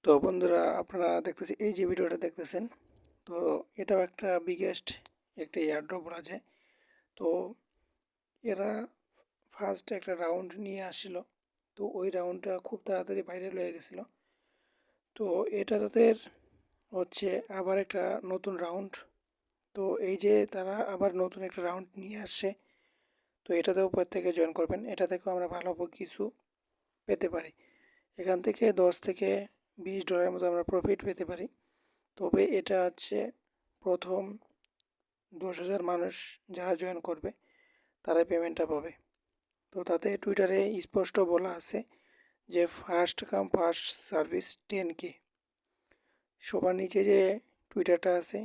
তো বন্ধুরা, আপনারা দেখতেছি এই যে ভিডিওটা দেখতেছেন। তো এটাও একটা বিগেস্ট একটা এয়ারড্রপ বলা যায়। তো এরা ফার্স্ট একটা রাউন্ড নিয়ে আসছিল। তো ওই রাউন্ডটা খুব তাড়াতাড়ি ভাইরাল হয়ে গেছিল। তো এটা তাদের হচ্ছে আবার একটা নতুন রাউন্ড। তো এই যে তারা আবার নতুন একটা রাউন্ড নিয়ে আসছে। তো এটাতেও প্রত্যেকে জয়েন করবেন। এটা থেকেও আমরা ভালো কিছু পেতে পারি। এখান থেকে 10 থেকে 20 ডলারের মতো আমরা প্রফিট পেতে পারি। তবে এটা হচ্ছে প্রথম 10,000 মানুষ যারা জয়েন করবে তারাই পেমেন্টটা পাবে। তো তাতে টুইটারে স্পষ্ট বলা আছে যে first come first service 10K। সবার নিচে যে টুইটারটা আছে,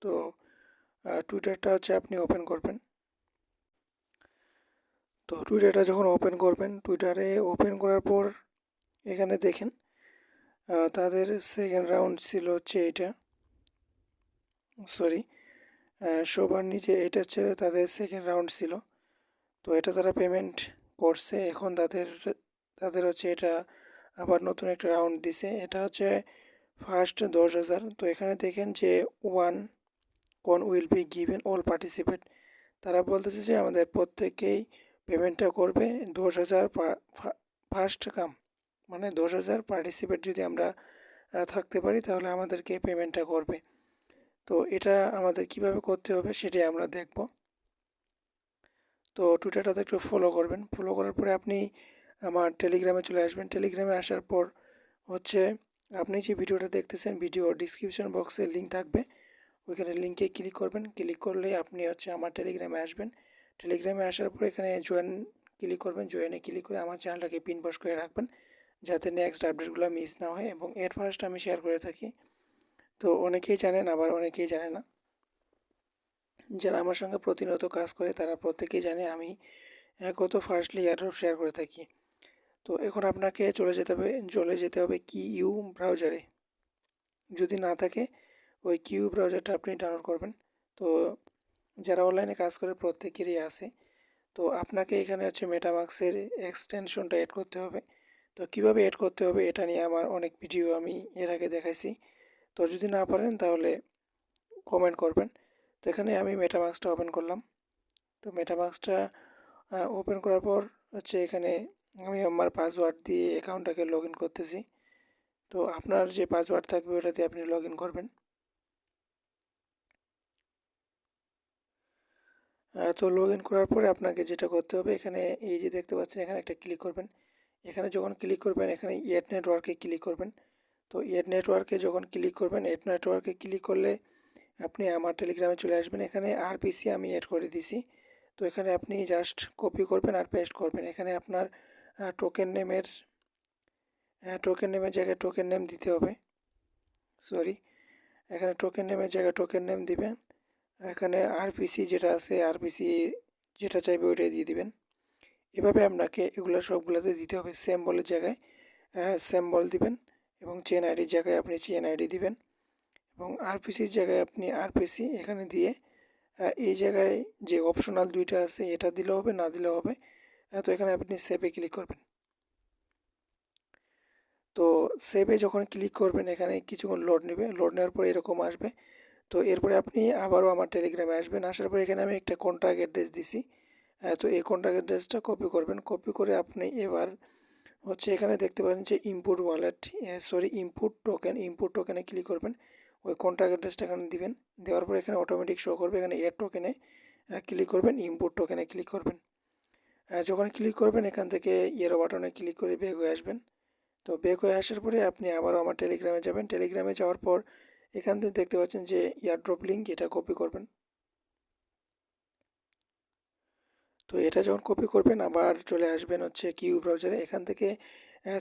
তো টুইটারটা হচ্ছে আপনি ওপেন করবেন। তো টুইটারটা যখন ওপেন করবেন, টুইটারে ওপেন করার পর এখানে দেখেন তাদের সেকেন্ড রাউন্ড ছিল হচ্ছে এটা, সরি, সবার নিচে এটা ছেড়ে তাদের সেকেন্ড রাউন্ড ছিল। তো এটা তারা পেমেন্ট করছে। এখন তাদের তাদের হচ্ছে এটা আবার নতুন একটা রাউন্ড দিছে। এটা হচ্ছে ফার্স্ট 10,000। তো এখানে দেখেন যে ওয়ান কোন will be given all participate. তারা বলতেছে যে আমাদের প্রত্যেকেই পেমেন্টটা করবে 10,000 ফার্স্ট কাম, মানে 10,000 পার্টিসিপেট যদি আমরা থাকতে পারি তাহলে আমাদেরকে পেমেন্টটা করবে। তো এটা আমাদের কিভাবে করতে হবে সেটাই আমরা দেখব। তো টুইটারটাতে একটু ফলো করবেন। ফলো করার পরে আপনি আমার টেলিগ্রামে চলে আসবেন। টেলিগ্রামে আসার পর হচ্ছে আপনি যে ভিডিওটা দেখতেছেন, ভিডিও ডিসক্রিপশন বক্সে লিঙ্ক থাকবে। ওইখানে লিঙ্কে ক্লিক করবেন। ক্লিক করলে আপনি হচ্ছে আমার টেলিগ্রামে আসবেন। টেলিগ্রামে আসার পর এখানে জয়েন ক্লিক করবেন। জয়েনে ক্লিক করে আমার চ্যানেলটাকে পিন পোস্ট করে রাখবেন, যাতে নেক্সট আপডেটগুলো মিস না হয়। এবং এর ফার্স্ট আমি শেয়ার করে থাকি। তো অনেকেই জানেন, আবার অনেকেই জানে না। যারা আমার সঙ্গে প্রতিনিয়ত কাজ করে তারা প্রত্যেকেই জানে আমি কত ফার্স্টলি এয়ারড্রপ শেয়ার করে থাকি। তো এখন আপনাকে চলে যেতে হবে কিইউ ব্রাউজারে। যদি না থাকে ওই কিউ ব্রাউজারটা আপনি ডাউনলোড করবেন। তো যারা অনলাইনে কাজ করে প্রত্যেকেরই আছে। তো আপনাকে এখানে হচ্ছে মেটামাক্সের এক্সটেনশনটা অ্যাড করতে হবে। তো কিভাবে অ্যাড করতে হবে এটা নিয়ে আমার অনেক ভিডিও আমি এর আগে দেখাইছি। তো যদি না পারেন তাহলে কমেন্ট করবেন। তো এখানে আমি মেটামাক্সটা ওপেন করলাম। তো মেটামাক্সটা ওপেন করার পর হচ্ছে এখানে আমি আমার পাসওয়ার্ড দিয়ে অ্যাকাউন্টটাকে লগ ইন করতেছি। তো আপনার যে পাসওয়ার্ড থাকবে ওটা দিয়ে আপনি লগ ইন করবেন। তো লগ ইন করার পরে আপনাকে যেটা করতে হবে, এখানে এই যে দেখতে পাচ্ছেন এখানে একটা ক্লিক করবেন। এখানে যখন ক্লিক করবেন এখানে এড নেটওয়ার্কে ক্লিক করবেন। তো এড নেটওয়ার্কে যখন ক্লিক করবেন, এড নেটওয়ার্কে ক্লিক করলে আপনি আমার টেলিগ্রামে চলে আসবেন। এখানে আরপিসি আমি অ্যাড করে দিছি। তো এখানে আপনি জাস্ট কপি করবেন আর পেস্ট করবেন। এখানে আপনার টোকেন নেমের জায়গায় টোকেন নেম দিতে হবে। সরি, এখানে টোকেন নেমের জায়গায় টোকেন নেম দিবেন। এখানে আরপিসি যেটা আছে, আরপিসি যেটা চাইবে ওইটাই দিয়ে দিবেন। এভাবে আপনাকে এগুলো সবগুলোতে দিতে হবে। সিম্বলের জায়গায় সিম্বল দিবেন, এবং চেন আইডির জায়গায় আপনি চেন আইডি দিবেন, এবং আরপিসির জায়গায় আপনি আরপিসি এখানে দিয়ে এই জায়গায় যে অপশনাল দুইটা আছে এটা দিলেও হবে, না দিলেও হবে। তো এখানে আপনি সেভে ক্লিক করবেন। তো সেভে যখন ক্লিক করবেন এখানে কিছুক্ষণ লোড নেবে। লোড নেওয়ার পরে এরকম আসবে। তো এরপরে আপনি আবারও আমার টেলিগ্রামে আসবেন। আসার পরে এখানে আমি একটা কন্ট্যাক্ট অ্যাড্রেস দিছি। তো এই কন্ট্যাক্ট অ্যাড্রেসটা কপি করবেন। কপি করে আপনি এবার হচ্ছে এখানে দেখতে পাচ্ছেন যে ইনপুট ওয়ালেট, ইনপুট টোকেনে ক্লিক করবেন। ওই কন্ট্যাক্ট অ্যাড্রেসটা এখানে দিবেন। দেওয়ার পর এখানে অটোমেটিক শো করবে। এখানে এড টোকেনে ক্লিক করবেন, ইনপুট টোকেনে ক্লিক করবেন। যখন ক্লিক করবেন এখান থেকে ইয়েরো বাটনে ক্লিক করে ব্যাক হয়ে আসবেন। তো ব্যাক হয়ে আসার পরে আপনি আবারও আমার টেলিগ্রামে যাবেন। টেলিগ্রামে যাওয়ার পর এখান থেকে দেখতে পাচ্ছেন যে এয়ারড্রপ লিঙ্ক, এটা কপি করবেন। তো এটা যখন কপি করবেন আবার চলে আসবেন হচ্ছে কিউ ব্রাউজারে। এখান থেকে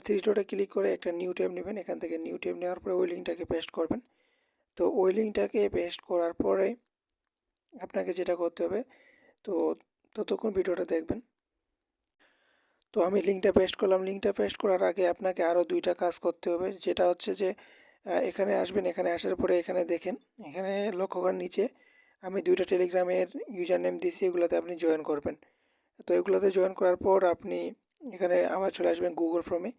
থ্রি ডটে ক্লিক করে একটা নিউ ট্যাব নেবেন। এখান থেকে নিউ ট্যাব নেওয়ার পরে ওই লিঙ্কটাকে পেস্ট করবেন। তো ওই লিঙ্কটাকে পেস্ট করার পরে আপনাকে যেটা করতে হবে, তো ততক্ষণ ভিডিওটা দেখবেন। তো আমি লিঙ্কটা পেস্ট করলাম। লিঙ্কটা পেস্ট করার আগে আপনাকে আরও দুইটা কাজ করতে হবে, যেটা হচ্ছে যে এখানে আসবেন। এখানে আসার পরে এখানে দেখেন, এখানে লক্ষ্য করার নিচে আমি দুইটা টেলিগ্রামের ইউজার নেম দিয়েছি, এগুলোতে আপনি জয়েন করবেন। তো এগুলোতে জয়েন করার পর আপনি এখানে আবার চলে আসবেন গুগল ফর্মে।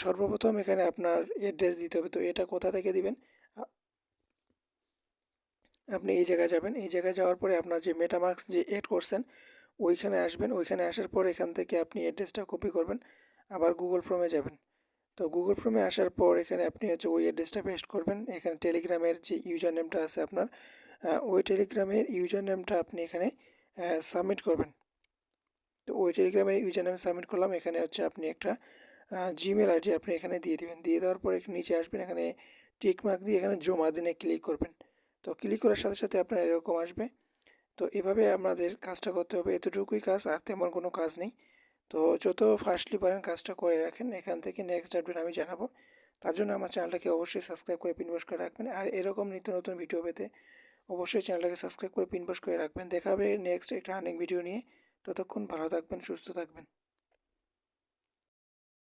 সর্বপ্রথম এখানে আপনার অ্যাড্রেস দিতে হবে। তো এটা কোথা থেকে দিবেন? আপনি এই জায়গায় যাবেন, এই জায়গায় যাওয়ার পরে আপনার যে মেটামাস্ক যে এড করছেন ওইখানে আসবেন, ওইখানে আসার পর এখান থেকে আপনি অ্যাড্রেসটা কপি করবেন, আবার গুগল ক্রোমে যাবেন। তো গুগল ক্রোমে আসার পর এখানে আপনি হচ্ছে ওই অ্যাড্রেসটা পেস্ট করবেন। এখানে টেলিগ্রামের যে ইউজার নেমটা আছে আপনার, ওই টেলিগ্রামের ইউজার নেমটা আপনি এখানে সাবমিট করবেন। তো ওই টেলিগ্রামের ইউজার নেম সাবমিট করলাম। এখানে হচ্ছে আপনি একটা জিমেল আইডি আপনি এখানে দিয়ে দিবেন। দিয়ে দেওয়ার পর একটু নিচে আসবেন, এখানে টিক মার্ক দিয়ে এখানে জমা দিনে ক্লিক করবেন। তো ক্লিক করার সাথে সাথে আপনার এরকম আসবে। তো এভাবে আপনাদের কাজটা করতে হবে, এতটুকুই কাজ, আর তেমন কোনো কাজ নেই। তো যত ফাস্টলি পারেন কাজটা করে রাখেন, এখান থেকে নেক্সট আপডেট আমি জানাবো। তার জন্য আমার চ্যানেলটাকে অবশ্যই সাবস্ক্রাইব করে পিন পোস্ট করে রাখবেন, আর এরকম নিত্য নতুন ভিডিও পেতে অবশ্যই চ্যানেলটাকে সাবস্ক্রাইব করে পিন পোস্ট করে রাখবেন। দেখা হবে নেক্সট একটা আর্নিং ভিডিও নিয়ে। ততক্ষণ ভালো থাকবেন, সুস্থ থাকবেন।